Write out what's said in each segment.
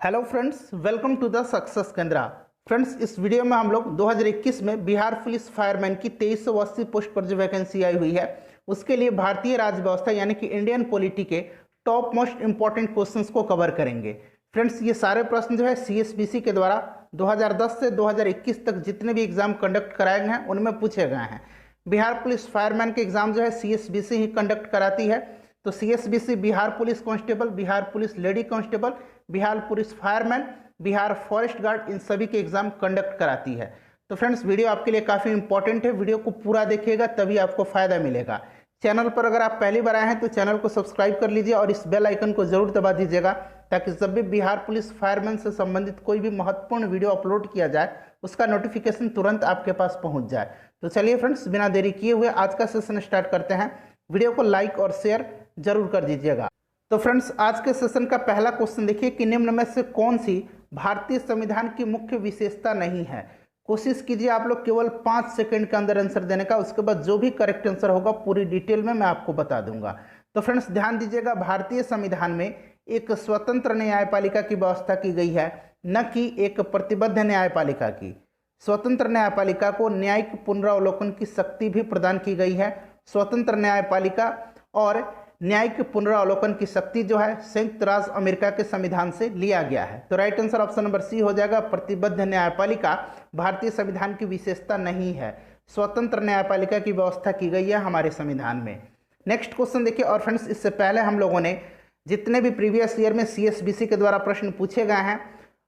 Hello friends, welcome to the success Kendra. Friends, इस video में हम लोग 2021 में बिहार पुलिस फायरमैन की 2380 पोस्ट पर जो वैकेंसी आई हुई है उसके लिए भारतीय राज्य व्यवस्था यानी कि इंडियन पॉलिटी के टॉप मोस्ट इंपॉर्टेंट क्वेश्चंस को कवर करेंगे। फ्रेंड्स, ये सारे प्रश्न जो है सीएसबीसी के द्वारा 2010 से 2021 तक जितने भी एग्जाम कंडक्ट कराए गए हैं उनमें पूछे गए हैं। बिहार पुलिस फायरमैन के एग्जाम जो है सीएसबीसी ही कंडक्ट कराती है। तो CSBC Bihar police constable, Bihar police lady constable, Bihar police fireman, Bihar forest guard, इन सभी के एग्जाम कंडक्ट कराती है। तो फ्रेंड्स, वीडियो आपके लिए काफ़ी इंपॉर्टेंट है, वीडियो को पूरा देखिएगा तभी आपको फायदा मिलेगा। चैनल पर अगर आप पहली बार आए हैं तो चैनल को सब्सक्राइब कर लीजिए और इस बेल आइकन को जरूर दबा दीजिएगा ताकि जब भी बिहार पुलिस फायरमैन से संबंधित कोई भी महत्वपूर्ण वीडियो अपलोड किया जाए उसका नोटिफिकेशन तुरंत आपके पास पहुंच जाए। तो चलिए फ्रेंड्स, बिना देरी किए हुए आज का सेशन स्टार्ट करते हैं। वीडियो को लाइक और शेयर जरूर कर दीजिएगा। तो फ्रेंड्स, आज के सेशन का पहला क्वेश्चन देखिए कि निम्न में से कौन सी भारतीय संविधान की मुख्य विशेषता नहीं है। कोशिश कीजिए आप लोग केवल 5 सेकंड के अंदर आंसर देने का, उसके बाद जो भी करेक्ट आंसर होगा पूरी डिटेल में मैं आपको बता दूंगा। तो फ्रेंड्स, ध्यान दीजिएगा, भारतीय संविधान में एक स्वतंत्र न्यायपालिका की व्यवस्था की गई है, न कि एक प्रतिबद्ध न्यायपालिका की। स्वतंत्र न्यायपालिका को न्यायिक पुनरावलोकन की शक्ति भी प्रदान की गई है। स्वतंत्र न्यायपालिका और न्यायिक पुनरावलोकन की शक्ति जो है संयुक्त राज्य अमेरिका के संविधान से लिया गया है। तो right answer option number C हो जाएगा। प्रतिबद्ध न्यायपालिका भारतीय संविधान की विशेषता नहीं है, स्वतंत्र न्यायपालिका की व्यवस्था की गई है हमारे संविधान में। नेक्स्ट क्वेश्चन देखिए। और फ्रेंड्स, इससे पहले हम लोगों ने जितने भी प्रीवियस ईयर में सीएसबीसी के द्वारा प्रश्न पूछे गए हैं,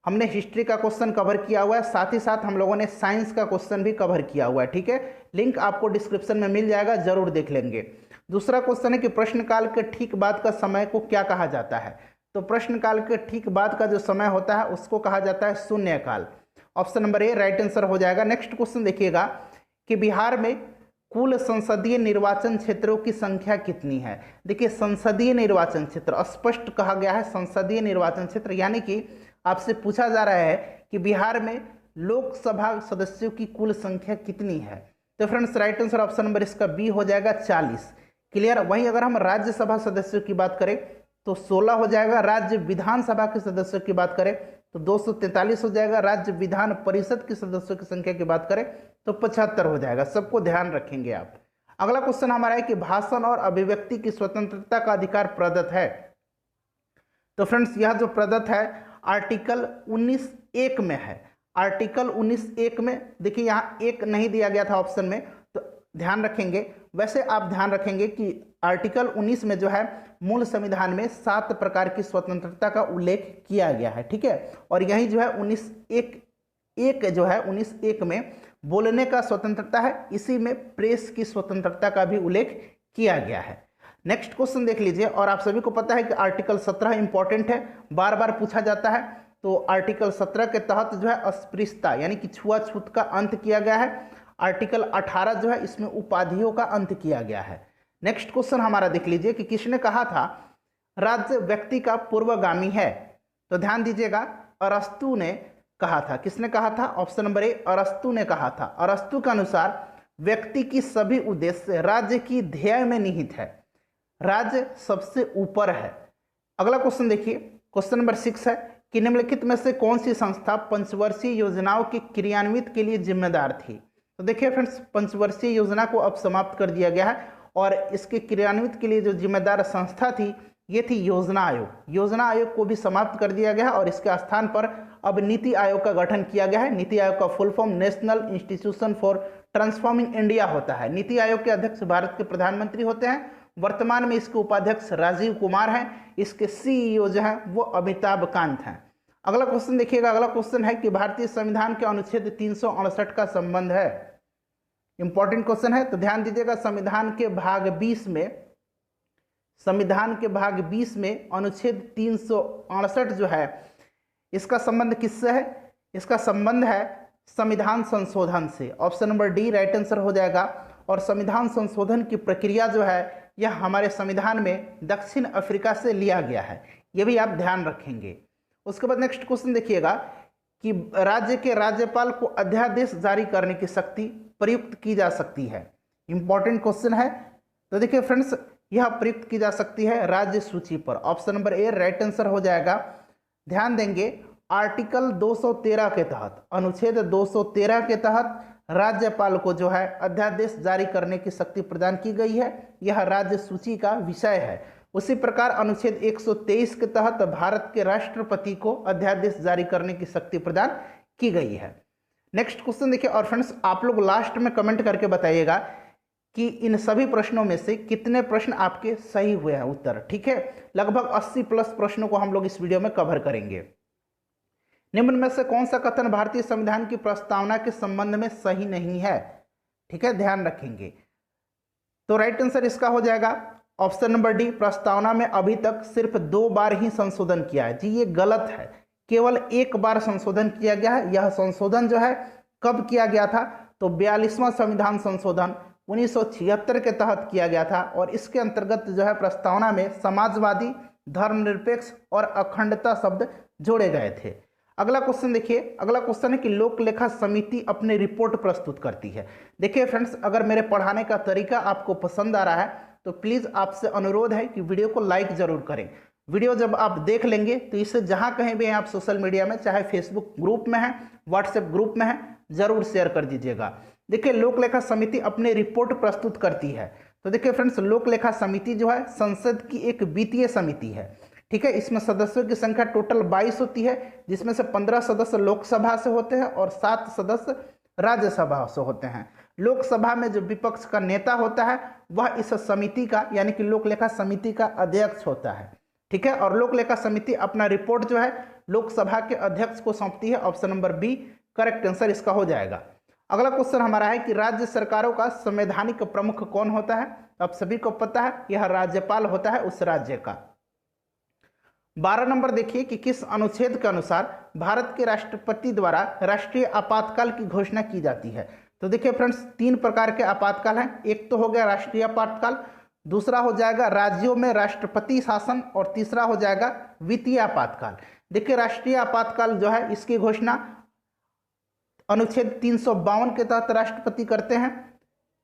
हमने हिस्ट्री का क्वेश्चन कवर किया हुआ है, साथ ही साथ हम लोगों ने साइंस का क्वेश्चन भी कवर किया हुआ है। ठीक है, लिंक आपको डिस्क्रिप्शन में मिल जाएगा, जरूर देख लेंगे। दूसरा क्वेश्चन है कि प्रश्नकाल के ठीक बाद का समय को क्या कहा जाता है। तो प्रश्नकाल के ठीक बाद का जो समय होता है उसको कहा जाता है शून्यकाल। Option number A right answer हो जाएगा। नेक्स्ट क्वेश्चन देखिएगा कि बिहार में कुल संसदीय निर्वाचन क्षेत्रों की संख्या कितनी है। देखिए, संसदीय निर्वाचन क्षेत्र स्पष्ट कहा गया है, संसदीय निर्वाचन क्षेत्र, यानी कि आपसे पूछा जा रहा है कि बिहार में लोकसभा सदस्यों की कुल संख्या कितनी है। तो friends, right answer option number इसका बी हो जाएगा 40। क्लियर। वहीं अगर हम राज्यसभा सदस्यों की बात करें तो 16 हो जाएगा। राज्य विधानसभा के सदस्यों की बात करें तो 243 हो जाएगा। राज्य विधान परिषद के सदस्यों की संख्या की बात करें तो 75 हो जाएगा। सबको ध्यान रखेंगे आप। अगला क्वेश्चन हमारा है कि भाषण और अभिव्यक्ति की स्वतंत्रता का अधिकार प्रदत्त है। तो फ्रेंड्स, यह जो प्रदत्त है आर्टिकल 19(1) में है। आर्टिकल 19(1) में देखिए यहाँ एक नहीं दिया गया था ऑप्शन में, तो ध्यान रखेंगे। वैसे आप ध्यान रखेंगे कि आर्टिकल 19 में जो है मूल संविधान में 7 प्रकार की स्वतंत्रता का उल्लेख किया गया है। ठीक है, और यही जो है 19(1) जो है 19(1) में बोलने का स्वतंत्रता है, इसी में प्रेस की स्वतंत्रता का भी उल्लेख किया गया है। नेक्स्ट क्वेश्चन देख लीजिए। और आप सभी को पता है कि आर्टिकल 17 इंपॉर्टेंट है, बार बार पूछा जाता है। तो आर्टिकल 17 के तहत जो है अस्पृश्यता यानी कि छुआछूत का अंत किया गया है। आर्टिकल 18 जो है इसमें उपाधियों का अंत किया गया है। नेक्स्ट क्वेश्चन हमारा देख लीजिए कि किसने कहा था राज्य व्यक्ति का पूर्वगामी है। तो ध्यान दीजिएगा, अरस्तु ने कहा था। किसने कहा था? ऑप्शन नंबर ए अरस्तु ने कहा था। अरस्तु के अनुसार व्यक्ति की सभी उद्देश्य राज्य की ध्येय में निहित है, राज्य सबसे ऊपर है। अगला क्वेश्चन देखिए, क्वेश्चन नंबर 6 है कि निम्नलिखित में से कौन सी संस्था पंचवर्षीय योजनाओं के क्रियान्वित के लिए जिम्मेदार थी। तो देखिए फ्रेंड्स, पंचवर्षीय योजना को अब समाप्त कर दिया गया है और इसके क्रियान्वित के लिए जो जिम्मेदार संस्था थी ये थी योजना आयोग। योजना आयोग को भी समाप्त कर दिया गया है और इसके स्थान पर अब नीति आयोग का गठन किया गया है। नीति आयोग का full form national institution for transforming India होता है। नीति आयोग के अध्यक्ष भारत के प्रधानमंत्री होते हैं। वर्तमान में इसके उपाध्यक्ष राजीव कुमार हैं। इसके सीईओ जो है वो अमिताभ कांत हैं। अगला क्वेश्चन देखिएगा। अगला क्वेश्चन है कि भारतीय संविधान के अनुच्छेद 368 का संबंध है। इंपॉर्टेंट क्वेश्चन है, तो ध्यान दीजिएगा। संविधान के भाग 20 में अनुच्छेद 368 जो है इसका संबंध किससे है? इसका संबंध है संविधान संशोधन से। Option number D right answer हो जाएगा। और संविधान संशोधन की प्रक्रिया जो है यह हमारे संविधान में दक्षिण अफ्रीका से लिया गया है, यह भी आप ध्यान रखेंगे। उसके बाद नेक्स्ट क्वेश्चन देखिएगा कि राज्य के राज्यपाल को अध्यादेश जारी करने की शक्ति प्रयुक्त की जा सकती है। इंपॉर्टेंट क्वेश्चन है। तो देखिए फ्रेंड्स, यह प्रयुक्त की जा सकती है राज्य सूची पर। Option number A right answer हो जाएगा। ध्यान देंगे आर्टिकल 213 के तहत, अनुच्छेद 213 के तहत राज्यपाल को जो है अध्यादेश जारी करने की शक्ति प्रदान की गई है। यह राज्य सूची का विषय है। उसी प्रकार अनुच्छेद 123 के तहत भारत के राष्ट्रपति को अध्यादेश जारी करने की शक्ति प्रदान की गई है। नेक्स्ट क्वेश्चन देखिए, और फ्रेंड्स आप लोग लास्ट में कमेंट करके बताइएगा कि इन सभी प्रश्नों में से कितने प्रश्न आपके सही हुए हैं उत्तर। ठीक है, लगभग 80 प्लस प्रश्नों को हम लोग इस वीडियो में कवर करेंगे। निम्न में से कौन सा कथन भारतीय संविधान की प्रस्तावना के संबंध में सही नहीं है? ठीक है, ध्यान रखेंगे। तो राइट आंसर इसका हो जाएगा ऑप्शन नंबर डी, प्रस्तावना में अभी तक सिर्फ 2 बार ही संशोधन किया है। जी ये गलत है, केवल 1 बार संशोधन किया गया है। यह संशोधन जो है कब किया गया था? तो 42वां संविधान संशोधन 1976 के तहत किया गया था, और इसके अंतर्गत जो है प्रस्तावना में समाजवादी, धर्मनिरपेक्ष और अखंडता शब्द जोड़े गए थे। अगला क्वेश्चन देखिए, अगला क्वेश्चन है कि लोक लेखा समिति अपनी रिपोर्ट प्रस्तुत करती है। देखिए फ्रेंड्स, अगर मेरे पढ़ाने का तरीका आपको पसंद आ रहा है तो प्लीज़ आपसे अनुरोध है कि वीडियो को लाइक जरूर करें। वीडियो जब आप देख लेंगे तो इसे जहां कहीं भी आप सोशल मीडिया में, चाहे फेसबुक ग्रुप में है, व्हाट्सएप ग्रुप में है, जरूर शेयर कर दीजिएगा। देखिए लोक लेखा समिति अपनी रिपोर्ट प्रस्तुत करती है। तो देखिए फ्रेंड्स, लोक लेखा समिति जो है संसद की एक वित्तीय समिति है। ठीक है, इसमें सदस्यों की संख्या टोटल 22 होती है, जिसमें से 15 सदस्य लोकसभा से होते हैं और 7 सदस्य राज्यसभा से होते हैं। लोकसभा में जो विपक्ष का नेता होता है वह इस समिति का, यानी कि लोक लेखा समिति का अध्यक्ष होता है। ठीक है, और लोक लेखा समिति अपना रिपोर्ट जो है लोकसभा के अध्यक्ष को सौंपती है। Option number B correct answer इसका हो जाएगा। अगला क्वेश्चन हमारा है कि राज्य सरकारों का संवैधानिक प्रमुख कौन होता है? आप सभी को पता है यह राज्यपाल होता है उस राज्य का। 12 नंबर देखिए कि किस अनुच्छेद के अनुसार भारत के राष्ट्रपति द्वारा राष्ट्रीय आपातकाल की घोषणा की जाती है? तो देखिए फ्रेंड्स, 3 प्रकार के आपातकाल हैं। एक तो हो गया राष्ट्रीय आपातकाल, दूसरा हो जाएगा राज्यों में राष्ट्रपति शासन, और तीसरा हो जाएगा वित्तीय आपातकाल। देखिए राष्ट्रीय आपातकाल जो है इसकी घोषणा अनुच्छेद 352 के तहत राष्ट्रपति करते हैं।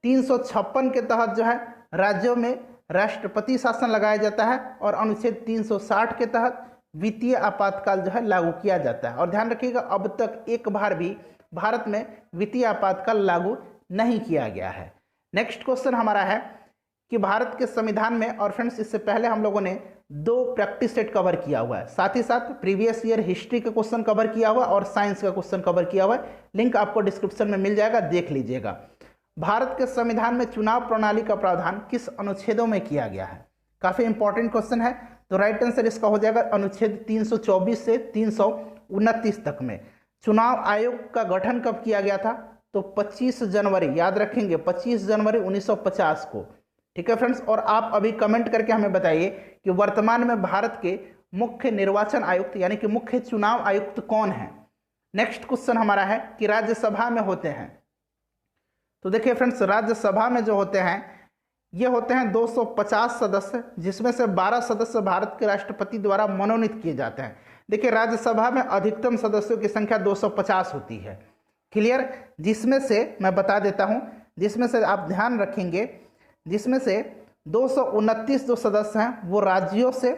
356 के तहत जो है राज्यों में राष्ट्रपति शासन लगाया जाता है, और अनुच्छेद 360 के तहत वित्तीय आपातकाल जो है लागू किया जाता है। और ध्यान रखिएगा, अब तक एक बार भी भारत में वित्तीय आपातकाल लागू नहीं किया गया है। नेक्स्ट क्वेश्चन हमारा है कि भारत के संविधान में, और फ्रेंड्स इससे पहले हम लोगों ने 2 प्रैक्टिस सेट कवर किया हुआ है, साथ ही साथ प्रीवियस ईयर हिस्ट्री का क्वेश्चन कवर किया हुआ और साइंस का क्वेश्चन कवर किया हुआ है। लिंक आपको डिस्क्रिप्शन में मिल जाएगा, देख लीजिएगा। भारत के संविधान में चुनाव प्रणाली का प्रावधान किस अनुच्छेदों में किया गया है? काफी इंपॉर्टेंट क्वेश्चन है। तो राइट आंसर इसका हो जाएगा अनुच्छेद 324 से 329 तक में। चुनाव आयोग का गठन कब किया गया था? तो 25 जनवरी, याद रखेंगे 25 जनवरी 1950 को। ठीक है फ्रेंड्स, और आप अभी कमेंट करके हमें बताइए कि वर्तमान में भारत के मुख्य निर्वाचन आयुक्त यानी कि मुख्य चुनाव आयुक्त कौन है। नेक्स्ट क्वेश्चन हमारा है कि राज्यसभा में होते हैं। तो देखिए फ्रेंड्स, राज्यसभा में जो होते हैं ये होते हैं 250 सदस्य, जिसमें से 12 सदस्य भारत के राष्ट्रपति द्वारा मनोनीत किए जाते हैं। देखिए राज्यसभा में अधिकतम सदस्यों की संख्या 250 होती है। क्लियर? जिसमें से मैं बता देता हूं, जिसमें से आप ध्यान रखेंगे, जिसमें से 229 जो सदस्य हैं वो राज्यों से,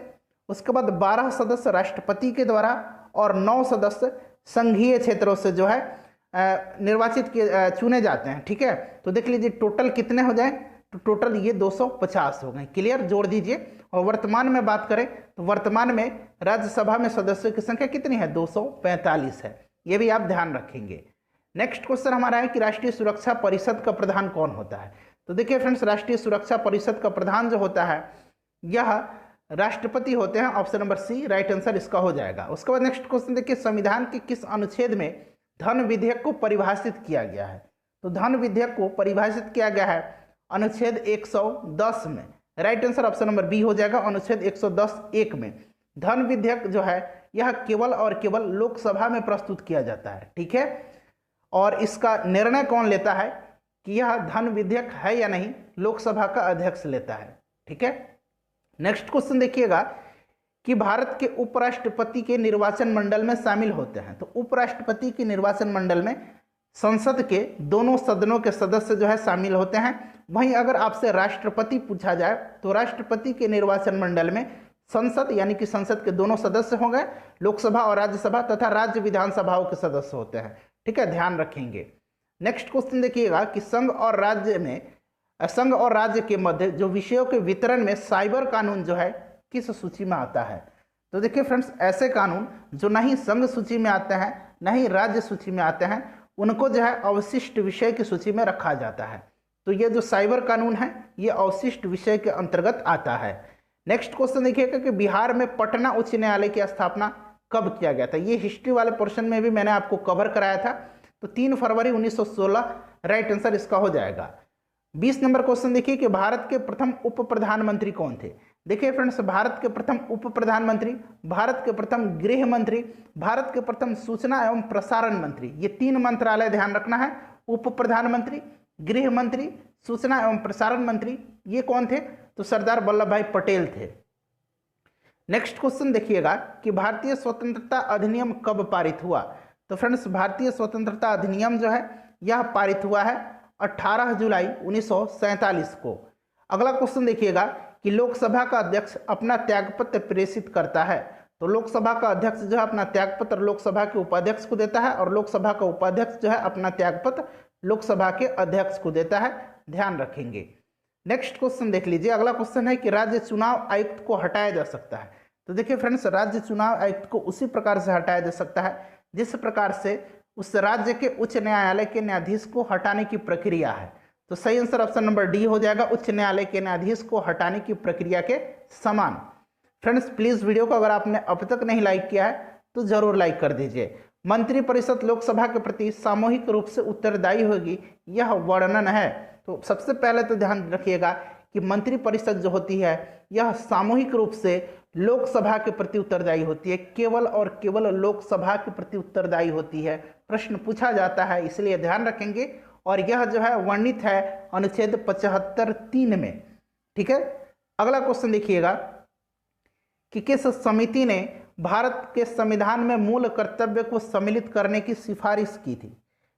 उसके बाद 12 सदस्य राष्ट्रपति के द्वारा और 9 सदस्य संघीय क्षेत्रों से जो है निर्वाचित किए चुने जाते हैं। ठीक है, तो देख लीजिए टोटल कितने हो जाए, तो टोटल ये 250 हो गए। क्लियर? जोड़ दीजिए। और वर्तमान में बात करें तो वर्तमान में राज्यसभा में सदस्यों की संख्या कितनी है? 245 है। ये भी आप ध्यान रखेंगे। नेक्स्ट क्वेश्चन हमारा है कि राष्ट्रीय सुरक्षा परिषद का प्रधान कौन होता है? तो देखिए फ्रेंड्स, राष्ट्रीय सुरक्षा परिषद का प्रधान जो होता है यह राष्ट्रपति होते हैं। Option number C right answer इसका हो जाएगा। उसके बाद नेक्स्ट क्वेश्चन देखिए, संविधान के किस अनुच्छेद में धन विधेयक को परिभाषित किया गया है? तो धन विधेयक को परिभाषित किया गया है अनुच्छेद 110 में। Right answer option number B हो जाएगा, अनुच्छेद 110(1) में। धन विधेयक जो है यह केवल और केवल लोकसभा में प्रस्तुत किया जाता है। ठीक है, और इसका निर्णय कौन लेता है कि यह धन विधेयक है या नहीं? लोकसभा का अध्यक्ष लेता है। ठीक है, नेक्स्ट क्वेश्चन देखिएगा कि भारत के उपराष्ट्रपति के निर्वाचन मंडल में शामिल होते हैं। तो उपराष्ट्रपति के निर्वाचन मंडल में संसद के दोनों सदनों के सदस्य जो है शामिल होते हैं। वहीं अगर आपसे राष्ट्रपति पूछा जाए तो राष्ट्रपति के निर्वाचन मंडल में संसद यानी कि संसद के दोनों सदस्य होंगे, लोकसभा और राज्यसभा तथा राज्य विधानसभाओं के सदस्य होते हैं। ठीक है, ध्यान रखेंगे। नेक्स्ट क्वेश्चन देखिएगा कि संघ और राज्य के मध्य जो विषयों के वितरण में साइबर कानून जो है किस सूची में आता है। तो देखिए फ्रेंड्स, ऐसे कानून जो नहीं संघ सूची में आते हैं नहीं राज्य सूची में आते हैं, उनको जो है अवशिष्ट विषय की सूची में रखा जाता है। तो ये जो साइबर कानून है ये अवशिष्ट विषय के अंतर्गत आता है। नेक्स्ट क्वेश्चन देखिएगा कि बिहार में पटना उच्च न्यायालय की स्थापना कब किया गया था। ये हिस्ट्री वाले पोर्शन में भी मैंने आपको कवर कराया था। तो 3 फरवरी 1916 राइट आंसर इसका हो जाएगा। 20 नंबर क्वेश्चन देखिए कि भारत के प्रथम उप प्रधानमंत्री कौन थे। देखिए फ्रेंड्स, भारत के प्रथम उप प्रधानमंत्री, भारत के प्रथम गृह मंत्री, भारत के प्रथम सूचना एवं प्रसारण मंत्री, ये 3 मंत्रालय ध्यान रखना है। उप प्रधानमंत्री, गृह मंत्री, सूचना एवं प्रसारण मंत्री, ये कौन थे। तो सरदार वल्लभ भाई पटेल थे। नेक्स्ट क्वेश्चन देखिएगा कि भारतीय स्वतंत्रता अधिनियम कब पारित हुआ। तो फ्रेंड्स, भारतीय स्वतंत्रता अधिनियम जो है यह पारित हुआ है 18 जुलाई 1947 को। अगला क्वेश्चन देखिएगा कि लोकसभा का अध्यक्ष अपना त्यागपत्र प्रेषित करता है। तो लोकसभा का अध्यक्ष जो है अपना त्यागपत्र लोकसभा के उपाध्यक्ष को देता है और लोकसभा का उपाध्यक्ष जो है अपना त्यागपत्र लोकसभा के अध्यक्ष को देता है, ध्यान रखेंगे। नेक्स्ट क्वेश्चन देख लीजिए। अगला क्वेश्चन है कि राज्य चुनाव आयुक्त को हटाया जा सकता है। तो देखिए फ्रेंड्स, राज्य चुनाव आयुक्त को उसी प्रकार से हटाया जा सकता है जिस प्रकार से उस राज्य के उच्च न्यायालय के न्यायाधीश को हटाने की प्रक्रिया है। तो सही आंसर ऑप्शन नंबर डी हो जाएगा, उच्च न्यायालय के न्यायाधीश को हटाने की प्रक्रिया के समान। फ्रेंड्स, प्लीज वीडियो को अगर आपने अब तक नहीं लाइक किया है तो जरूर लाइक कर दीजिए। मंत्रिपरिषद लोकसभा के प्रति सामूहिक रूप से उत्तरदायी होगी, यह वर्णन है। तो सबसे पहले तो ध्यान रखिएगा कि मंत्रिपरिषद जो होती है यह सामूहिक रूप से लोकसभा के प्रति उत्तरदायी होती है, केवल और केवल लोकसभा के प्रति उत्तरदायी होती है। प्रश्न पूछा जाता है इसलिए ध्यान रखेंगे। और यह जो है वर्णित है अनुच्छेद 75(3) में। ठीक है, अगला क्वेश्चन देखिएगा कि किस समिति ने भारत के संविधान में मूल कर्तव्य को सम्मिलित करने की सिफारिश की थी।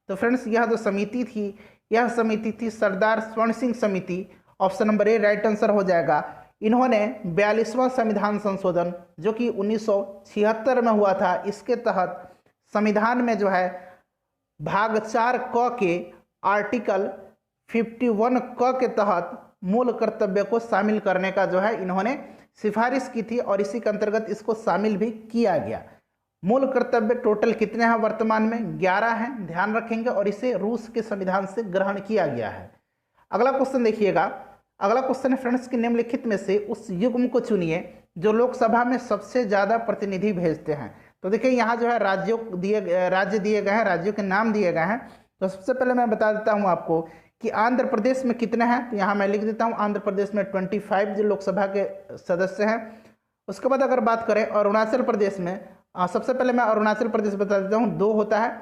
तो फ्रेंड्स, यह जो समिति थी यह समिति थी सरदार स्वर्ण सिंह समिति। Option number A right answer हो जाएगा। इन्होंने 42वां संविधान संशोधन जो कि 1976 में हुआ था, इसके तहत संविधान में जो है भाग 4 क के आर्टिकल 51 क के तहत मूल कर्तव्य को शामिल करने का जो है इन्होंने सिफारिश की थी और इसी के अंतर्गत इसको शामिल भी किया गया। मूल कर्तव्य टोटल कितने हैं वर्तमान में? 11 हैं, ध्यान रखेंगे। और इसे रूस के संविधान से ग्रहण किया गया है। अगला क्वेश्चन देखिएगा। अगला क्वेश्चन है फ्रेंड्स कि निम्नलिखित में से उस युग्म को चुनिए जो लोकसभा में सबसे ज्यादा प्रतिनिधि भेजते हैं। तो देखिए यहाँ जो है राज्य दिए गए हैं, राज्यों के नाम दिए गए हैं। तो सबसे पहले मैं बता देता हूँ आपको कि आंध्र प्रदेश में कितने हैं। तो यहाँ मैं लिख देता हूँ, आंध्र प्रदेश में 25 जो लोकसभा के सदस्य हैं। उसके बाद अगर बात करें अरुणाचल प्रदेश में, सबसे पहले मैं अरुणाचल प्रदेश बता देता हूँ, 2 होता है।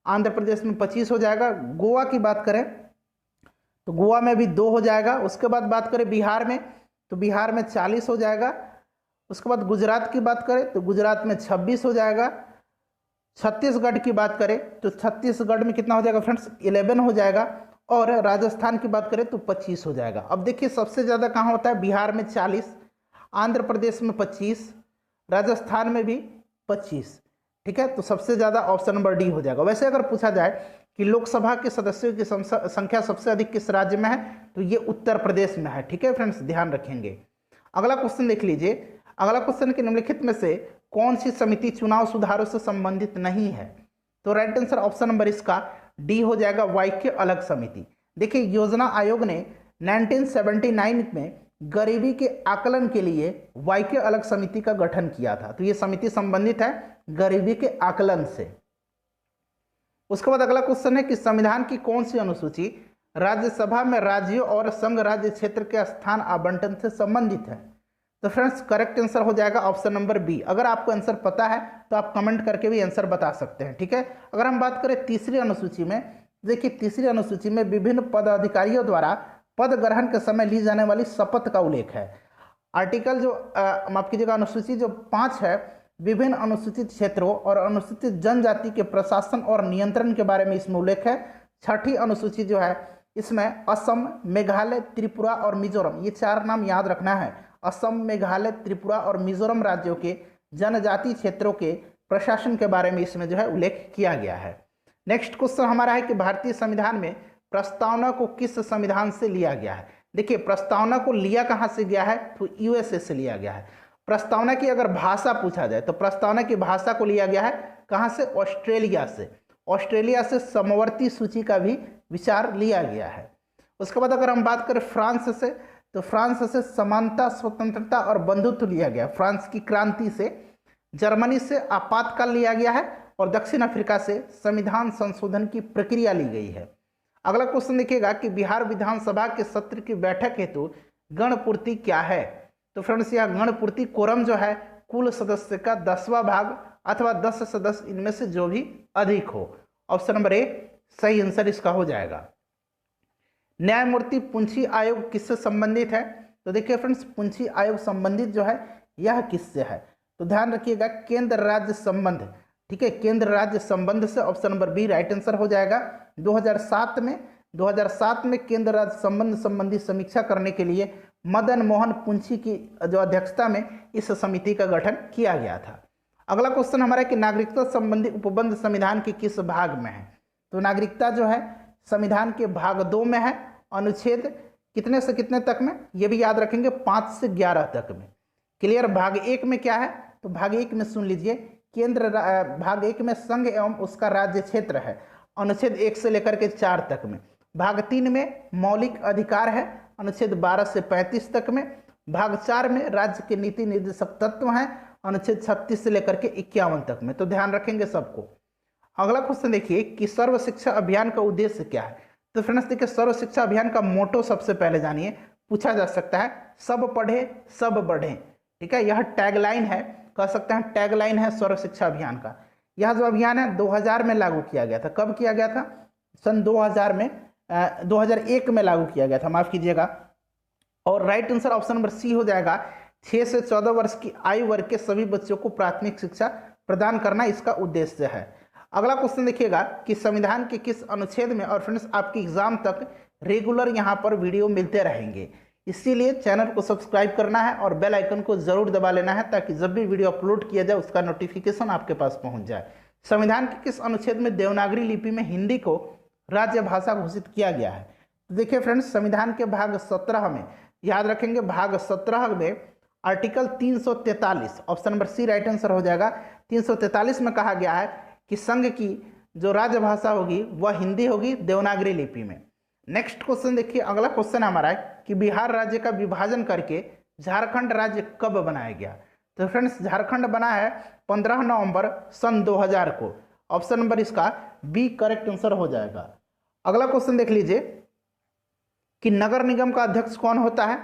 आंध्र प्रदेश में 25 हो जाएगा। गोवा की बात करें तो गोवा में भी 2 हो जाएगा। उसके बाद बात करें बिहार में तो बिहार में 40 हो जाएगा। उसके बाद गुजरात की बात करें तो गुजरात में 26 हो जाएगा। छत्तीसगढ़ की बात करें तो छत्तीसगढ़ में कितना हो जाएगा फ्रेंड्स? 11 हो जाएगा। और राजस्थान की बात करें तो 25 हो जाएगा। अब देखिए सबसे ज़्यादा कहाँ होता है? बिहार में 40, आंध्र प्रदेश में 25, राजस्थान में भी 25। ठीक है, तो सबसे ज़्यादा ऑप्शन नंबर डी हो जाएगा। वैसे अगर पूछा जाए कि लोकसभा के सदस्यों की संख्या सबसे अधिक किस राज्य में है तो ये उत्तर प्रदेश में है। ठीक है फ्रेंड्स, ध्यान रखेंगे। अगला क्वेश्चन देख लीजिए। अगला क्वेश्चन के निम्नलिखित में से कौन सी समिति चुनाव सुधारों से संबंधित नहीं है? तो राइट आंसर ऑप्शन नंबर इसका डी हो जाएगा, वाईके अलग समिति। देखिए योजना आयोग ने 1979 में गरीबी के आकलन के लिए वाईके अलग समिति का गठन किया था। तो ये समिति संबंधित है गरीबी के आकलन से। उसके बाद अगला क्वेश्चन है कि संविधान की कौन सी अनुसूची राज्यसभा में राज्यों और संघ राज्य क्षेत्र के स्थान आवंटन से संबंधित है? तो फ्रेंड्स करेक्ट आंसर हो जाएगा ऑप्शन नंबर बी। अगर आपको आंसर पता है तो आप कमेंट करके भी आंसर बता सकते हैं। ठीक है, अगर हम बात करें तीसरी अनुसूची में, देखिए तीसरी अनुसूची में विभिन्न पदाधिकारियों द्वारा पद ग्रहण के समय ली जाने वाली शपथ का उल्लेख है। आर्टिकल जो माफ कीजिएगा अनुसूची जो 5 है, विभिन्न अनुसूचित क्षेत्रों और अनुसूचित जनजाति के प्रशासन और नियंत्रण के बारे में इसमें उल्लेख है। 6ठी अनुसूची जो है इसमें असम, मेघालय, त्रिपुरा और मिजोरम, ये 4 नाम याद रखना है। असम, मेघालय, त्रिपुरा और मिजोरम राज्यों के जनजातीय क्षेत्रों के प्रशासन के बारे में इसमें जो है उल्लेख किया गया है। नेक्स्ट क्वेश्चन हमारा है कि भारतीय संविधान में प्रस्तावना को किस संविधान से लिया गया है। देखिए, प्रस्तावना को लिया कहाँ से गया है, तो यूएसए से लिया गया है। प्रस्तावना की अगर भाषा पूछा जाए तो प्रस्तावना की भाषा को लिया गया है कहाँ से, ऑस्ट्रेलिया से। ऑस्ट्रेलिया से समवर्ती सूची का भी विचार लिया गया है। उसके बाद अगर हम बात करें फ्रांस से, तो फ्रांस से समानता, स्वतंत्रता और बंधुत्व लिया गया। फ्रांस की क्रांति से। जर्मनी से आपातकाल लिया गया है और दक्षिण अफ्रीका से संविधान संशोधन की प्रक्रिया ली गई है। अगला क्वेश्चन देखिएगा कि बिहार विधानसभा के सत्र की बैठक हेतु गणपूर्ति क्या है। तो फ्रेंड्स, यह गणपूर्ति कोरम जो है कुल सदस्य का 10वां भाग अथवा 10 सदस्य इनमें से जो भी अधिक हो। ऑप्शन नंबर ए सही आंसर इसका हो जाएगा। न्यायमूर्ति पुंछी आयोग किससे संबंधित है। तो देखिए फ्रेंड्स, पुंछी आयोग संबंधित जो है यह किससे है, तो ध्यान रखिएगा केंद्र राज्य संबंध। ठीक है, केंद्र राज्य संबंध से। Option number B right answer हो जाएगा। 2007 में केंद्र राज्य संबंध संबंधी समीक्षा करने के लिए मदन मोहन पुंछी की जो अध्यक्षता में इस समिति का गठन किया गया था। अगला क्वेश्चन हमारा कि नागरिकता संबंधी उपबंध संविधान के किस भाग में है। तो नागरिकता जो है संविधान के भाग 2 में है। अनुच्छेद कितने से कितने तक में, ये भी याद रखेंगे, 5 से 11 तक में। क्लियर। भाग 1 में क्या है, तो भाग 1 में सुन लीजिए, भाग 1 में संघ एवं उसका राज्य क्षेत्र है, अनुच्छेद 1 से लेकर के 4 तक में। भाग 3 में मौलिक अधिकार है, अनुच्छेद 12 से 35 तक में। भाग 4 में राज्य के नीति निर्देशक तत्व हैं, अनुच्छेद 36 से लेकर के 51 तक में। तो ध्यान रखेंगे सबको। अगला क्वेश्चन देखिए कि सर्व शिक्षा अभियान का उद्देश्य क्या है। तो फ्रेंड्स देखिए, सर्व शिक्षा अभियान का मोटो सबसे पहले जानिए, पूछा जा सकता है, सब पढ़े सब बढ़े। ठीक है, यह टैगलाइन है, कह सकते हैं टैगलाइन है सर्व शिक्षा अभियान का। यह जो अभियान है 2000 में लागू किया गया था। कब किया गया था, सन 2001 में लागू किया गया था, माफ कीजिएगा। और right answer option number C हो जाएगा। 6 से 14 वर्ष की आयु वर्ग के सभी बच्चों को प्राथमिक शिक्षा प्रदान करना इसका उद्देश्य है। अगला क्वेश्चन देखिएगा कि संविधान के किस अनुच्छेद में, और फ्रेंड्स आपकी एग्जाम तक रेगुलर यहाँ पर वीडियो मिलते रहेंगे, इसीलिए चैनल को सब्सक्राइब करना है और बेल आइकन को जरूर दबा लेना है ताकि जब भी वीडियो अपलोड किया जाए उसका नोटिफिकेशन आपके पास पहुंच जाए। संविधान के किस अनुच्छेद में देवनागरी लिपि में हिंदी को राज्य भाषा घोषित किया गया है। तो देखिए फ्रेंड्स, संविधान के भाग 17 में, याद रखेंगे भाग 17 में article 343, option number C right answer हो जाएगा। 343 में कहा गया है कि संघ की जो राजभाषा होगी वह हिंदी होगी देवनागरी लिपि में। नेक्स्ट क्वेश्चन देखिए, अगला क्वेश्चन हमारा है कि बिहार राज्य का विभाजन करके झारखंड राज्य कब बनाया गया। तो फ्रेंड्स, झारखंड बना है 15 नवंबर सन 2000 को। ऑप्शन नंबर इसका बी करेक्ट आंसर हो जाएगा। अगला क्वेश्चन देख लीजिए कि नगर निगम का अध्यक्ष कौन होता है।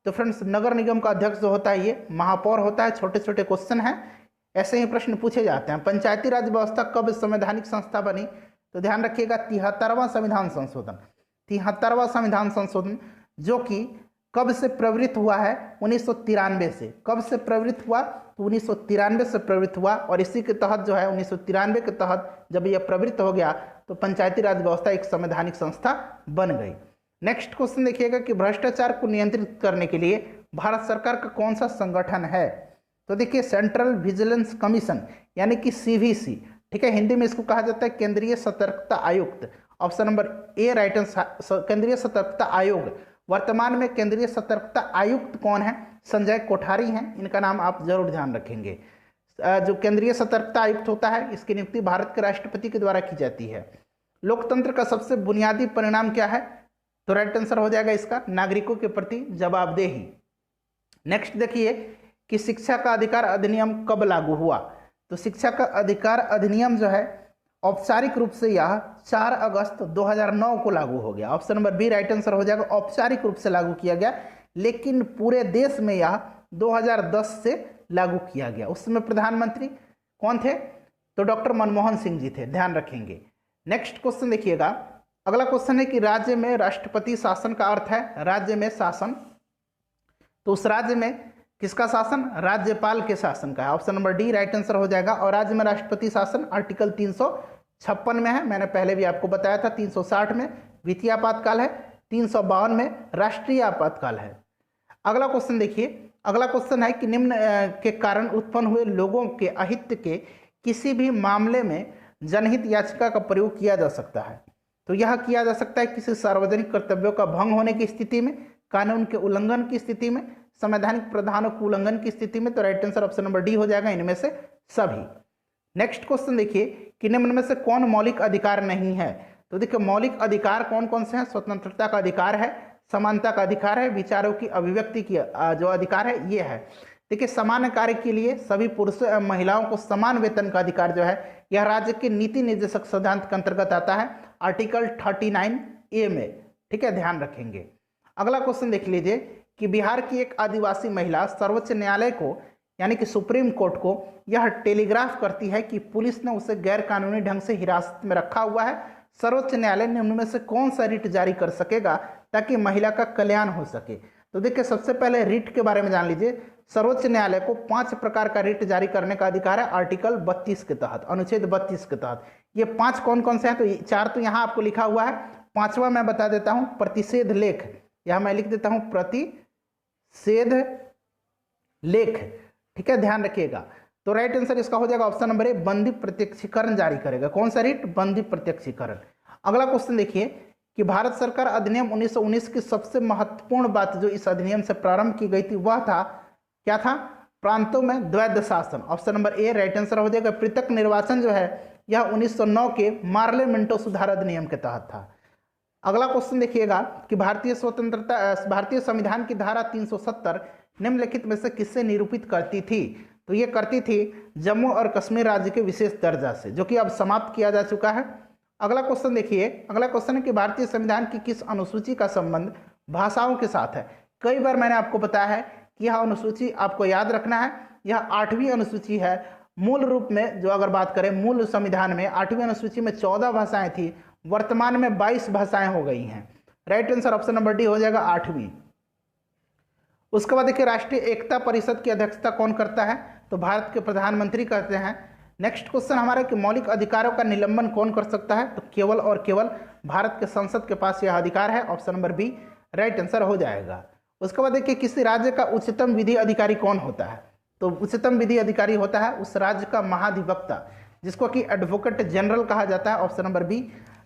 तो फ्रेंड्स, नगर निगम का अध्यक्ष जो होता है ये महापौर होता है। छोटे छोटे क्वेश्चन हैं, ऐसे ही प्रश्न पूछे जाते हैं। पंचायती राज व्यवस्था कब संवैधानिक संस्था बनी। तो ध्यान रखिएगा 73वां संविधान संशोधन, 73वां संविधान संशोधन जो कि कब से प्रवृत्त हुआ है, 1993 से। कब से प्रवृत्त हुआ, तो 1993 से प्रवृत्त हुआ। और इसी के तहत जो है 1993 के तहत जब यह प्रवृत्त हो गया तो पंचायती राज व्यवस्था एक संवैधानिक संस्था बन गई। नेक्स्ट क्वेश्चन देखिएगा कि भ्रष्टाचार को नियंत्रित करने के लिए भारत सरकार का कौन सा संगठन है। तो देखिए, सेंट्रल विजिलेंस कमीशन यानी कि सीवीसी। ठीक है, हिंदी में इसको कहा जाता है केंद्रीय सतर्कता आयुक्त। Option number A right answer, केंद्रीय सतर्कता आयोग। वर्तमान में केंद्रीय सतर्कता आयुक्त कौन है, संजय कोठारी हैं। इनका नाम आप जरूर ध्यान रखेंगे। जो केंद्रीय सतर्कता आयुक्त होता है इसकी नियुक्ति भारत के राष्ट्रपति के द्वारा की जाती है। लोकतंत्र का सबसे बुनियादी परिणाम क्या है। तो राइट आंसर हो जाएगा इसका नागरिकों के प्रति जवाबदेही। नेक्स्ट देखिए कि शिक्षा का अधिकार अधिनियम कब लागू हुआ। तो शिक्षा का अधिकार अधिनियम जो है औपचारिक रूप से यह 4 अगस्त 2009 को लागू हो गया। Option number B right answer हो जाएगा। औपचारिक रूप से लागू किया गया, लेकिन पूरे देश में यह 2010 से लागू किया गया। उस समय प्रधानमंत्री कौन थे, तो डॉक्टर मनमोहन सिंह जी थे, ध्यान रखेंगे। नेक्स्ट क्वेश्चन देखिएगा, अगला क्वेश्चन है कि राज्य में राष्ट्रपति शासन का अर्थ है राज्य में शासन। तो उस राज्य में किसका शासन, राज्यपाल के शासन का है। Option number D right answer हो जाएगा। और राज्य में राष्ट्रपति शासन आर्टिकल 356 में है, मैंने पहले भी आपको बताया था। 360 में वित्तीय आपातकाल है, 352 में राष्ट्रीय आपातकाल है। अगला क्वेश्चन देखिए, अगला क्वेश्चन है कि निम्न के कारण उत्पन्न हुए लोगों के अहित के किसी भी मामले में जनहित याचिका का प्रयोग किया जा सकता है। तो यह किया जा सकता है किसी सार्वजनिक कर्तव्यों का भंग होने की स्थिति में, कानून के उल्लंघन की स्थिति में, संवैधानिक प्रावधानों के उल्लंघन की स्थिति में। तो right answer option number D हो जाएगा, इनमें से सभी। नेक्स्ट क्वेश्चन देखिए कि निम्न में से कौन मौलिक अधिकार नहीं है। तो देखिए मौलिक अधिकार कौन कौन से हैं? स्वतंत्रता का अधिकार है, समानता का अधिकार है, विचारों की अभिव्यक्ति की जो अधिकार है ये है। देखिए समान कार्य के लिए सभी पुरुषों एवं महिलाओं को समान वेतन का अधिकार जो है यह राज्य के नीति निर्देशक सिद्धांत के अंतर्गत आता है, आर्टिकल 39A में। ठीक है, ध्यान रखेंगे। अगला क्वेश्चन देख लीजिए कि बिहार की एक आदिवासी महिला सर्वोच्च न्यायालय को यानी कि सुप्रीम कोर्ट को यह टेलीग्राफ करती है कि पुलिस ने उसे गैर कानूनी ढंग से हिरासत में रखा हुआ है। सर्वोच्च न्यायालय निम्न में से कौन सा रिट जारी कर सकेगा ताकि महिला का कल्याण हो सके। तो देखिए सबसे पहले रिट के बारे में जान लीजिए। सर्वोच्च न्यायालय को 5 प्रकार का रिट जारी करने का अधिकार है आर्टिकल 32 के तहत, अनुच्छेद 32 के तहत। ये 5 कौन कौन से हैं? तो 4 तो यहाँ आपको लिखा हुआ है, 5वां मैं बता देता हूँ, प्रतिषेध लेख। यह मैं लिख देता हूँ प्रतिषेध लेख। ठीक है, ध्यान रखिएगा। तो राइट आंसर इसका हो जाएगा ऑप्शन नंबर ए, बंदी प्रत्यक्षीकरण जारी करेगा। कौन सा रिट? बंदी प्रत्यक्षीकरण। अगला क्वेश्चन देखिए कि भारत सरकार अधिनियम 1919 की सबसे महत्वपूर्ण बात जो इस अधिनियम से प्रारंभ की गई थी वह था, क्या था? प्रांतों में द्वैध शासन। Option number A right answer हो जाएगा। पृथक निर्वाचन जो है यह 1909 के मार्ले मिंटो सुधार अधिनियम के तहत था। अगला क्वेश्चन देखिएगा कि भारतीय संविधान की धारा 370 निम्नलिखित में से किससे निरूपित करती थी? तो ये करती थी जम्मू और कश्मीर राज्य के विशेष दर्जा से, जो कि अब समाप्त किया जा चुका है। अगला क्वेश्चन देखिए, अगला क्वेश्चन है कि भारतीय संविधान की किस अनुसूची का संबंध भाषाओं के साथ है? कई बार मैंने आपको बताया है कि यह अनुसूची आपको याद रखना है, यह 8वीं अनुसूची है। मूल रूप में जो अगर बात करें मूल संविधान में 8वीं अनुसूची में 14 भाषाएं थी, वर्तमान में 22 भाषाएं हो गई हैं। Right answer option number D हो जाएगा, 8वीं। उसके बाद देखिए राष्ट्रीय एकता परिषद की अध्यक्षता कौन करता है? तो भारत के प्रधानमंत्री करते हैं। नेक्स्ट क्वेश्चन हमारा कि मौलिक अधिकारों का निलंबन कौन कर सकता है? तो केवल और केवल भारत के संसद के पास यह अधिकार है। Option number B right answer हो जाएगा। उसके बाद देखिए किसी राज्य का उच्चतम विधि अधिकारी कौन होता है? तो उच्चतम विधि अधिकारी होता है उस राज्य का महाधिवक्ता, जिसको कि एडवोकेट जनरल कहा जाता है। Option number B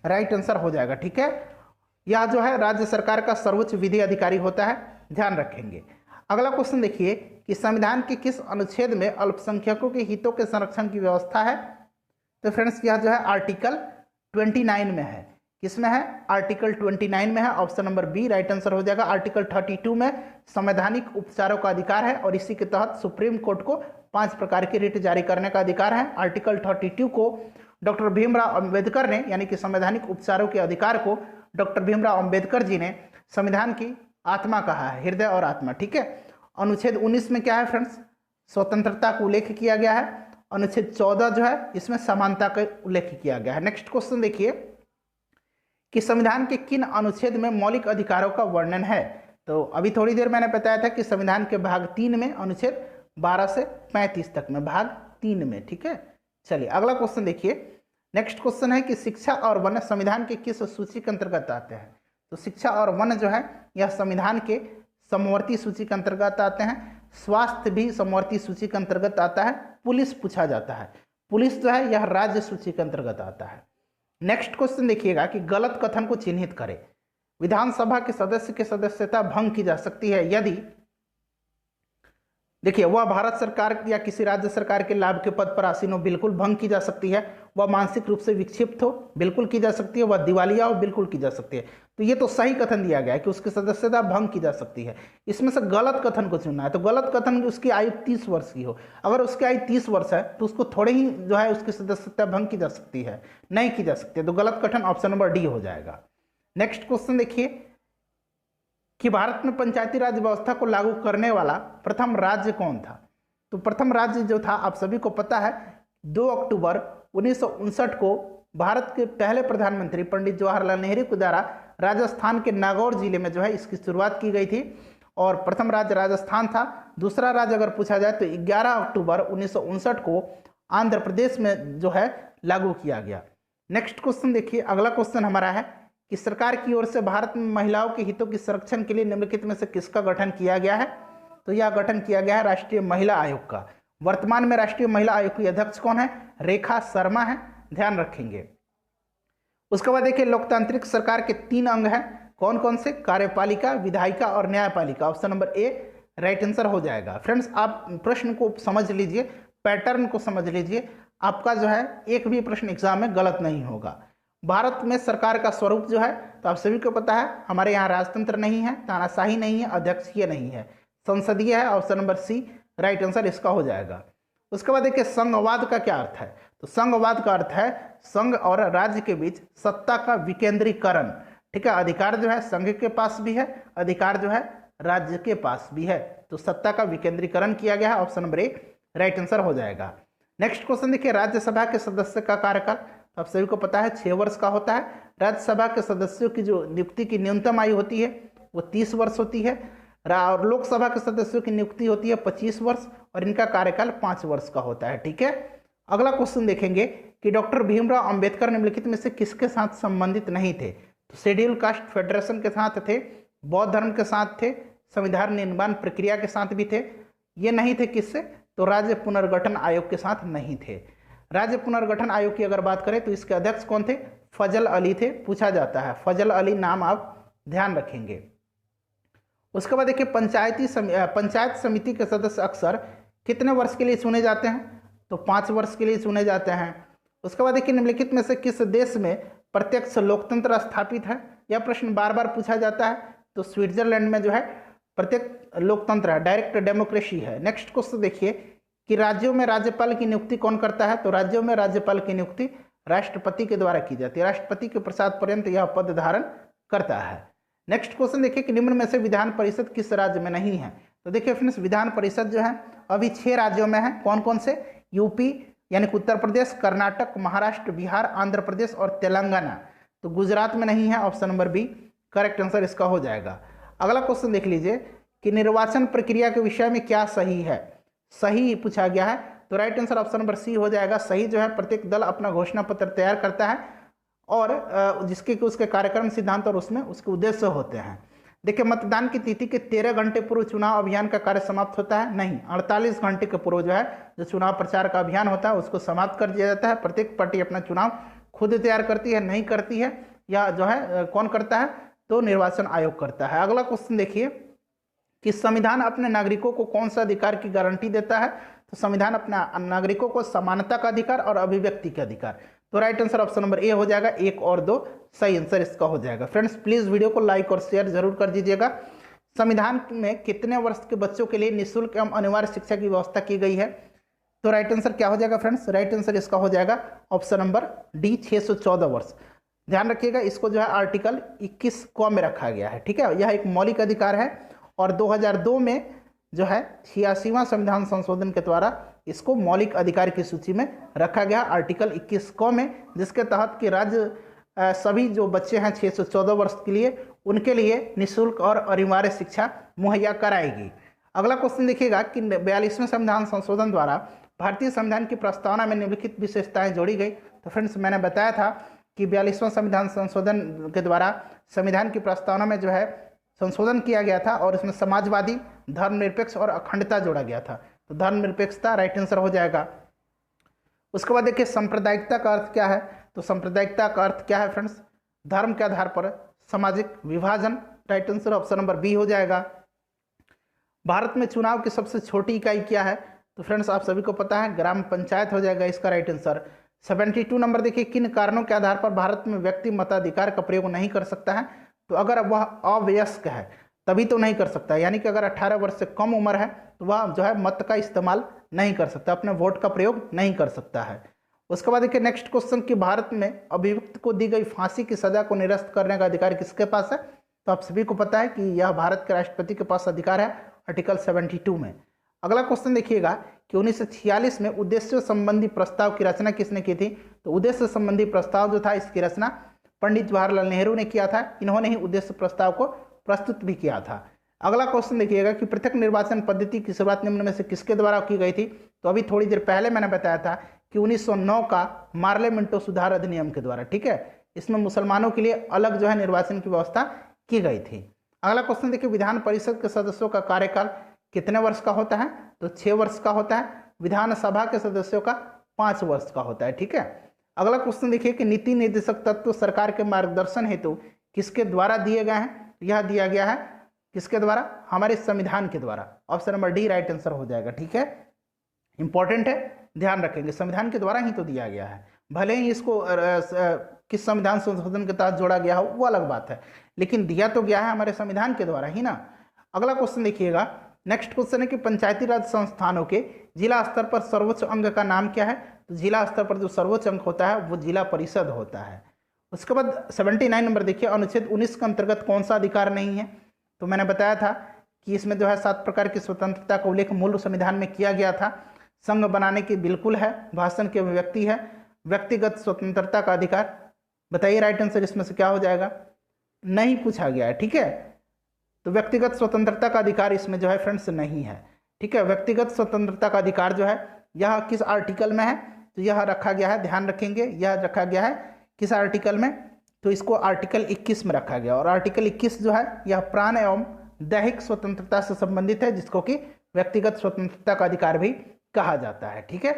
right answer हो जाएगा। ठीक है, यह जो है राज्य सरकार का सर्वोच्च विधि अधिकारी होता है, ध्यान रखेंगे। अगला क्वेश्चन देखिए कि संविधान के किस अनुच्छेद में अल्पसंख्यकों के हितों के संरक्षण की व्यवस्था है? तो फ्रेंड्स यह जो है आर्टिकल 29 में है। किसमें है? आर्टिकल 29 में है। Option number B right answer हो जाएगा। आर्टिकल 32 में संवैधानिक उपचारों का अधिकार है और इसी के तहत सुप्रीम कोर्ट को 5 प्रकार की रिट जारी करने का अधिकार है। आर्टिकल 32 को डॉक्टर भीमराव अंबेडकर ने, यानी कि संवैधानिक उपचारों के अधिकार को डॉक्टर भीमराव अंबेडकर जी ने संविधान की आत्मा कहा है, हृदय और आत्मा। ठीक है, अनुच्छेद 19 में क्या है फ्रेंड्स? स्वतंत्रता का उल्लेख किया गया है। अनुच्छेद 14 जो है इसमें समानता का उल्लेख किया गया है। नेक्स्ट क्वेश्चन देखिए कि संविधान के किन अनुच्छेद में मौलिक अधिकारों का वर्णन है? तो अभी थोड़ी देर मैंने बताया था कि संविधान के भाग 3 में अनुच्छेद 12 से 35 तक में, भाग 3 में। ठीक है, चलिए अगला क्वेश्चन देखिए। नेक्स्ट क्वेश्चन है कि शिक्षा और वन संविधान के किस सूची के अंतर्गत आते हैं? तो शिक्षा और वन जो है यह संविधान के समवर्ती सूची के अंतर्गत आते हैं। स्वास्थ्य भी समवर्ती सूची के अंतर्गत आता है। पुलिस पूछा जाता है, पुलिस जो है यह राज्य सूची के अंतर्गत आता है। नेक्स्ट क्वेश्चन देखिएगा कि गलत कथन को चिन्हित करें। विधानसभा के सदस्य की सदस्यता भंग की जा सकती है यदि, देखिए, वह भारत सरकार या किसी राज्य सरकार के लाभ के पद पर आसीन हो, बिल्कुल भंग की जा सकती है। वह मानसिक रूप से विक्षिप्त हो, बिल्कुल की जा सकती है। वह दिवालिया हो, बिल्कुल की जा सकती है। तो ये तो सही कथन दिया गया है कि उसकी सदस्यता भंग की जा सकती है। इसमें से गलत कथन को चुनना है। तो गलत कथन उसकी आयु 30 वर्ष की हो। अगर उसकी आयु 30 वर्ष है तो उसको थोड़े ही जो है उसकी सदस्यता भंग की जा सकती है, नहीं की जा सकती है। तो गलत कथन ऑप्शन नंबर डी हो जाएगा। नेक्स्ट क्वेश्चन देखिए कि भारत में पंचायती राज व्यवस्था को लागू करने वाला प्रथम राज्य कौन था? तो प्रथम राज्य जो था आप सभी को पता है, 2 अक्टूबर 1959 को भारत के पहले प्रधानमंत्री पंडित जवाहरलाल नेहरू के द्वारा राजस्थान के नागौर जिले में जो है इसकी शुरुआत की गई थी और प्रथम राज्य राजस्थान था। दूसरा राज्य अगर पूछा जाए तो 11 अक्टूबर 1959 को आंध्र प्रदेश में जो है लागू किया गया। नेक्स्ट क्वेश्चन देखिए, अगला क्वेश्चन हमारा है कि सरकार की ओर से भारत में महिलाओं के हितों के संरक्षण के लिए निम्नलिखित में से किसका गठन किया गया है? तो यह गठन किया गया है राष्ट्रीय महिला आयोग का। वर्तमान में राष्ट्रीय महिला आयोग की अध्यक्ष कौन है? रेखा शर्मा है, ध्यान रखेंगे। उसके बाद देखिए लोकतांत्रिक सरकार के 3 अंग हैं, कौन कौन से? कार्यपालिका, विधायिका और न्यायपालिका। Option number A right answer हो जाएगा। फ्रेंड्स आप प्रश्न को समझ लीजिए, पैटर्न को समझ लीजिए, आपका जो है एक भी प्रश्न एग्जाम में गलत नहीं होगा। भारत में सरकार का स्वरूप जो है, तो आप सभी को पता है, हमारे यहाँ राजतंत्र नहीं है, तानाशाही नहीं है, अध्यक्षीय नहीं है, संसदीय है। Option number C right answer इसका हो जाएगा। उसके बाद देखिए संघवाद का क्या अर्थ है? तो संघवाद का अर्थ है संघ और राज्य के बीच सत्ता का विकेंद्रीकरण। ठीक है, अधिकार जो है संघ के पास भी है, अधिकार जो है राज्य के पास भी है, तो सत्ता का विकेंद्रीकरण किया गया है। Option number A right answer हो जाएगा। नेक्स्ट क्वेश्चन देखिए राज्यसभा के सदस्य का कार्यकाल, तो आप सभी को पता है 6 वर्ष का होता है। राज्यसभा के सदस्यों की जो नियुक्ति की न्यूनतम आयु होती है वो 30 वर्ष होती है, और लोकसभा के सदस्यों की नियुक्ति होती है 25 वर्ष, और इनका कार्यकाल 5 वर्ष का होता है। ठीक है, अगला क्वेश्चन देखेंगे कि डॉक्टर भीमराव अंबेडकर निम्नलिखित में से किसके साथ संबंधित नहीं थे? तो शेड्यूल कास्ट फेडरेशन के साथ थे, बौद्ध धर्म के साथ थे, संविधान निर्माण प्रक्रिया के साथ भी थे। ये नहीं थे किससे? तो राज्य पुनर्गठन आयोग के साथ नहीं थे। राज्य पुनर्गठन आयोग की अगर बात करें तो इसके अध्यक्ष कौन थे? फजल अली थे, पूछा जाता है, फजल अली नाम आप ध्यान रखेंगे। उसके बाद देखिए पंचायत समिति के सदस्य अक्सर कितने वर्ष के लिए चुने जाते हैं? तो 5 वर्ष के लिए चुने जाते हैं। उसके बाद देखिए निम्नलिखित में से किस देश में प्रत्यक्ष लोकतंत्र स्थापित है? यह प्रश्न बार बार पूछा जाता है। तो स्विट्जरलैंड में जो है प्रत्यक्ष लोकतंत्र है, डायरेक्ट डेमोक्रेसी है। नेक्स्ट क्वेश्चन देखिए कि राज्यों में राज्यपाल की नियुक्ति कौन करता है? तो राज्यों में राज्यपाल की नियुक्ति राष्ट्रपति के द्वारा की जाती है, राष्ट्रपति के प्रसाद पर्यंत यह पद धारण करता है। नेक्स्ट क्वेश्चन देखिए कि निम्न में से विधान परिषद किस राज्य में नहीं है? तो देखिए फ्रेंड्स विधान परिषद जो है अभी 6 राज्यों में है। कौन कौन से? यूपी यानी कि उत्तर प्रदेश, कर्नाटक, महाराष्ट्र, बिहार, आंध्र प्रदेश और तेलंगाना। तो गुजरात में नहीं है। Option number B correct answer इसका हो जाएगा। अगला क्वेश्चन देख लीजिए कि निर्वाचन प्रक्रिया के विषय में क्या सही है? सही पूछा गया है, तो right answer option number C हो जाएगा। सही जो है प्रत्येक दल अपना घोषणा पत्र तैयार करता है और जिसके कि उसके कार्यक्रम, सिद्धांत और उसमें उसके उद्देश्य होते हैं। देखिए मतदान की तिथि के 13 घंटे पूर्व चुनाव अभियान का कार्य समाप्त होता है? नहीं, 48 घंटे के पूर्व जो है जो चुनाव प्रचार का अभियान होता है उसको समाप्त कर दिया जाता है। प्रत्येक पार्टी अपना चुनाव खुद तैयार करती है, नहीं करती है, या जो है कौन करता है? तो निर्वाचन आयोग करता है। अगला क्वेश्चन देखिए कि संविधान अपने नागरिकों को कौन सा अधिकार की गारंटी देता है? तो संविधान अपने नागरिकों को समानता का अधिकार और अभिव्यक्ति का अधिकार। तो right answer option number A हो जाएगा। 1 और 2 सही आंसर इसका हो जाएगा। फ्रेंड्स प्लीज वीडियो को लाइक और शेयर जरूर कर दीजिएगा। संविधान में कितने वर्ष के बच्चों के लिए निःशुल्क एवं अनिवार्य शिक्षा की व्यवस्था की गई है? तो राइट आंसर क्या हो जाएगा फ्रेंड्स? राइट आंसर इसका हो जाएगा ऑप्शन नंबर डी 614 वर्ष। ध्यान रखिएगा, इसको जो है आर्टिकल 21 क में रखा गया है। ठीक है, यह एक मौलिक अधिकार है और 2002 में जो है 86वां संविधान संशोधन के द्वारा इसको मौलिक अधिकार की सूची में रखा गया आर्टिकल 21 क में, जिसके तहत कि राज्य सभी जो बच्चे हैं 614 वर्ष के लिए उनके लिए निःशुल्क और अनिवार्य शिक्षा मुहैया कराएगी। अगला क्वेश्चन देखिएगा कि 42वें संविधान संशोधन द्वारा भारतीय संविधान की प्रस्तावना में निम्नलिखित विशेषताएं जोड़ी गई। तो फ्रेंड्स मैंने बताया था कि 42वां संविधान संशोधन के द्वारा संविधान की प्रस्तावना में जो है संशोधन किया गया था और इसमें समाजवादी, धर्मनिरपेक्ष और अखंडता जोड़ा गया था। तो धर्मनिरपेक्षता राइट आंसर हो जाएगा। उसके बाद देखिए सांप्रदायिकता का अर्थ क्या है? तो सांप्रदायिकता का अर्थ क्या है फ्रेंड्स? धर्म के आधार पर सामाजिक विभाजन। Right answer option number B हो जाएगा। भारत में चुनाव की सबसे छोटी इकाई क्या है? तो फ्रेंड्स आप सभी को पता है ग्राम पंचायत हो जाएगा इसका राइट आंसर। 72 नंबर देखिए किन कारणों के आधार पर भारत में व्यक्ति मताधिकार का प्रयोग नहीं कर सकता है? तो अगर वह अवयस्क है तभी तो नहीं कर सकता, यानी कि अगर 18 वर्ष से कम उम्र है तो वह जो है मत का इस्तेमाल नहीं कर सकता, अपने वोट का प्रयोग नहीं कर सकता है। उसके बाद देखिए नेक्स्ट क्वेश्चन कि भारत में अभियुक्त को दी गई फांसी की सजा को निरस्त करने का अधिकार किसके पास है? तो आप सभी को पता है कि यह भारत के राष्ट्रपति के पास अधिकार है आर्टिकल 72 में। अगला क्वेश्चन देखिएगा कि 1946 में उद्देश्य संबंधी प्रस्ताव की रचना किसने की थी? तो उद्देश्य संबंधी प्रस्ताव जो था इसकी रचना पंडित जवाहरलाल नेहरू ने किया था। इन्होंने ही उद्देश्य प्रस्ताव को प्रस्तुत भी किया था। अगला क्वेश्चन देखिएगा कि पृथक निर्वाचन पद्धति की शुरुआत निम्न में से किसके द्वारा की गई थी? तो अभी थोड़ी देर पहले मैंने बताया था कि 1909 का मार्ले-मिंटो सुधार अधिनियम के द्वारा। ठीक है, इसमें मुसलमानों के लिए अलग जो है निर्वाचन की व्यवस्था की गई थी। अगला क्वेश्चन देखिए विधान परिषद के सदस्यों का कार्यकाल कितने वर्ष का होता है? तो 6 वर्ष का होता है। विधानसभा के सदस्यों का 5 वर्ष का होता है। ठीक है। अगला क्वेश्चन देखिए कि नीति निर्देशक तत्व सरकार के मार्गदर्शन हेतु किसके द्वारा दिए गए हैं? यह दिया गया है किसके द्वारा? हमारे संविधान के द्वारा। Option number D right answer हो जाएगा। ठीक है, इंपॉर्टेंट है, ध्यान रखेंगे, संविधान के द्वारा ही तो दिया गया है। भले ही इसको किस संविधान संशोधन के तहत जोड़ा गया हो वो अलग बात है, लेकिन दिया तो गया है हमारे संविधान के द्वारा ही ना। अगला क्वेश्चन देखिएगा, नेक्स्ट क्वेश्चन है कि पंचायती राज संस्थानों के जिला स्तर पर सर्वोच्च अंग का नाम क्या है? तो जिला स्तर पर जो सर्वोच्च अंग होता है वो जिला परिषद होता है। उसके बाद 79 नंबर देखिए, अनुच्छेद 19 के अंतर्गत कौन सा अधिकार नहीं है? तो मैंने बताया था कि इसमें जो है 7 प्रकार की स्वतंत्रता का उल्लेख मूल संविधान में किया गया था। संघ बनाने की बिल्कुल है, भाषण की अभिव्यक्ति है, व्यक्तिगत स्वतंत्रता का अधिकार। बताइए राइट आंसर इसमें से क्या हो जाएगा? नहीं पूछा गया है। ठीक है, तो व्यक्तिगत स्वतंत्रता का अधिकार इसमें जो है फ्रेंड्स नहीं है। ठीक है, व्यक्तिगत स्वतंत्रता का अधिकार जो है यह किस आर्टिकल में है? तो यह रखा गया है, ध्यान रखेंगे, यह रखा गया है किस आर्टिकल में? तो इसको आर्टिकल 21 में रखा गया। और आर्टिकल 21 जो है यह प्राण एवं दैहिक स्वतंत्रता से संबंधित है, जिसको कि व्यक्तिगत स्वतंत्रता का अधिकार भी कहा जाता है। ठीक है,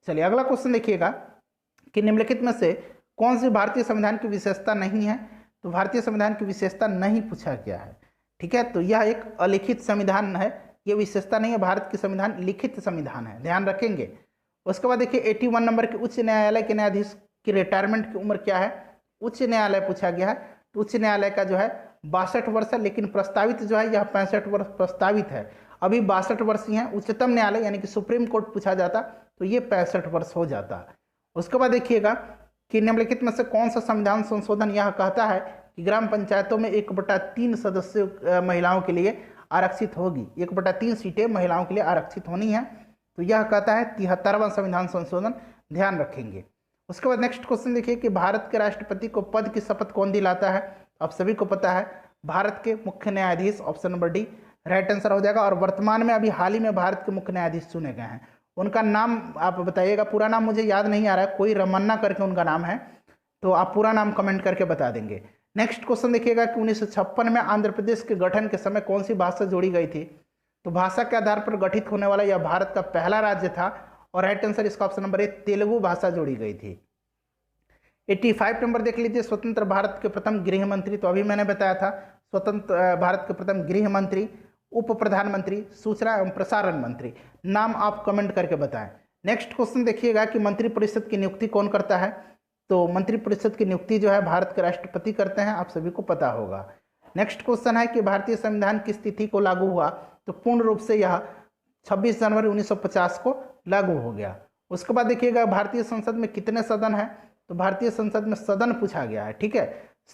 चलिए अगला क्वेश्चन देखिएगा कि निम्नलिखित में से कौन सी भारतीय संविधान की विशेषता नहीं है? तो भारतीय संविधान की विशेषता नहीं पूछा गया है। ठीक है, तो यह एक अलिखित संविधान है, यह विशेषता नहीं है। भारत की संविधान लिखित संविधान है, ध्यान रखेंगे। उसके बाद देखिए 81 नंबर के उच्च न्यायालय के न्यायाधीश की रिटायरमेंट की उम्र क्या है? उच्च न्यायालय पूछा गया है, तो उच्च न्यायालय का जो है 62 वर्ष है, लेकिन प्रस्तावित जो है यह 65 वर्ष प्रस्तावित है। अभी 62 वर्ष ही है। उच्चतम न्यायालय यानी कि सुप्रीम कोर्ट पूछा जाता तो ये 65 वर्ष हो जाता। उसके बाद देखिएगा कि निम्नलिखित में से कौन सा संविधान संशोधन यह कहता है कि ग्राम पंचायतों में 1/3 सदस्य महिलाओं के लिए आरक्षित होगी, 1/3 सीटें महिलाओं के लिए आरक्षित होनी है। तो यह कहता है 73वां संविधान संशोधन, ध्यान रखेंगे। उसके बाद नेक्स्ट क्वेश्चन देखिए कि भारत के राष्ट्रपति को पद की शपथ कौन दिलाता है? आप सभी को पता है, भारत के मुख्य न्यायाधीश। Option number D right answer हो जाएगा। और वर्तमान में अभी हाल ही में भारत के मुख्य न्यायाधीश चुने गए हैं, उनका नाम आप बताइएगा। पूरा नाम मुझे याद नहीं आ रहा है, कोई रमन्ना करके उनका नाम है, तो आप पूरा नाम कमेंट करके बता देंगे। नेक्स्ट क्वेश्चन देखिएगा कि 1956 में आंध्र प्रदेश के गठन के समय कौन सी भाषा जोड़ी गई थी? तो भाषा के आधार पर गठित होने वाला यह भारत का पहला राज्य था। और राइट आंसर इसका ऑप्शन नंबर ए तेलुगु भाषा जोड़ी गई थी। 85 नंबर देख लीजिए, स्वतंत्र भारत के प्रथम गृह मंत्री। तो अभी मैंने बताया था स्वतंत्र भारत के प्रथम गृह मंत्री, उप प्रधानमंत्री, सूचना एवं प्रसारण मंत्री। नाम आप कमेंट करके बताएं। नेक्स्ट क्वेश्चन देखिएगा कि मंत्रिपरिषद की नियुक्ति कौन करता है? तो मंत्रिपरिषद की नियुक्ति जो है भारत के राष्ट्रपति करते हैं, आप सभी को पता होगा। नेक्स्ट क्वेश्चन है कि भारतीय संविधान किस तिथि को लागू हुआ? तो पूर्ण रूप से यह 26 जनवरी 1950 को लागू हो गया। उसके बाद देखिएगा भारतीय संसद में कितने सदन है? तो भारतीय संसद में सदन पूछा गया है। ठीक है,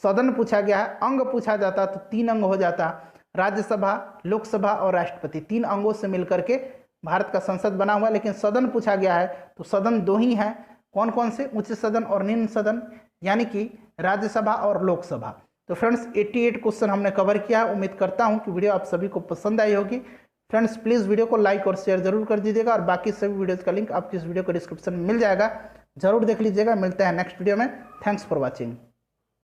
सदन पूछा गया है। अंग पूछा जाता तो 3 अंग हो जाता, राज्यसभा, लोकसभा और राष्ट्रपति। 3 अंगों से मिलकर के भारत का संसद बना हुआ, लेकिन सदन पूछा गया है तो सदन 2 ही हैं। कौन कौन से? उच्च सदन और निम्न सदन, यानी कि राज्यसभा और लोकसभा। तो फ्रेंड्स 88 क्वेश्चन हमने कवर किया है। उम्मीद करता हूं कि वीडियो आप सभी को पसंद आई होगी। फ्रेंड्स प्लीज़ वीडियो को लाइक और शेयर जरूर कर दीजिएगा, और बाकी सभी वीडियोज़ का लिंक आपकी इस वीडियो को डिस्क्रिप्शन में मिल जाएगा, जरूर देख लीजिएगा। मिलते हैं नेक्स्ट वीडियो में। Thanks for watching.